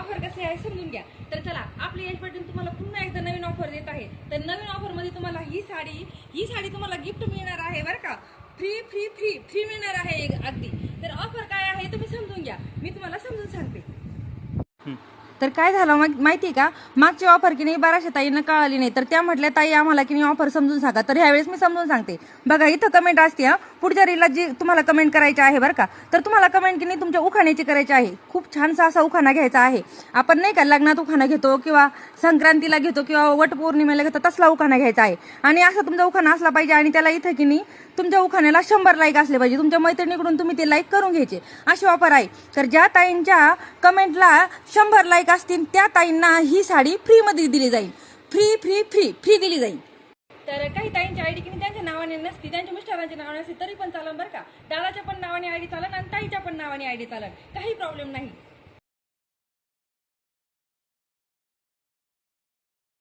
Offer कशी आहे समजून घ्या। तर चला, आपली यश पाटील तुम्हाला पुन्हा एकदा नवीन ऑफर देत आहे। तर नवीन ऑफर मध्ये तुम्हाला ही साडी तुम्हाला गिफ्ट मिळणार आहे बरं का। फ्री फ्री फ्री फ्री मिळणार आहे अगदी। तर ऑफर काय आहे तुम्ही समजून घ्या, मी तुम्हाला समजून सांगते। तर काय झालं माहिती का, मागची ऑफर की नाही बऱ्याचशा ताईंना कळाली नाही, तर त्या म्हटल्या ताई आम्हाला की नाही ऑफर समजून सांगा। तर ह्यावेळेस मी समजून सांगते बघा। इथं कमेंट असते पुढच्या रीलला जी तुम्हाला कमेंट करायची आहे बरं का। तर तुम्हाला कमेंट की नाही तुमच्या उखाण्याची करायची आहे। खूप छानसा असा उखाणा घ्यायचा आहे। आपण नाही का लग्नात उखाणा घेतो किंवा संक्रांतीला घेतो किंवा वटपौर्णिमेला घेतो, तसला उखाणा घ्यायचा आहे। आणि असा तुमचा उखाणा असला पाहिजे आणि त्याला इथं की नाही तुमच्या उखाण्याला 100 लाईक असले पाहिजे। तुमच्या मैत्रिणीकडून तुम्ही ते लाईक करून घ्यायचे, अशी ऑफर आहे। तर ज्या ताईंच्या कमेंटला 100 लाईक असतील त्या ताईंना ही साडी फ्री मध्ये दिली जाईल। फ्री फ्री फ्री फ्री दिली जाईल। तर काही ताईंची आयडी की त्यांच्या नावाने नसती, त्यांच्या मिस्टरांच्या नावाने असते तरी पण चालेल बरं का। दादाच्या पण नावाने आयडी चालेल आणि ताईच्या पण नावाने आयडी चालेल, काही प्रॉब्लेम नाही।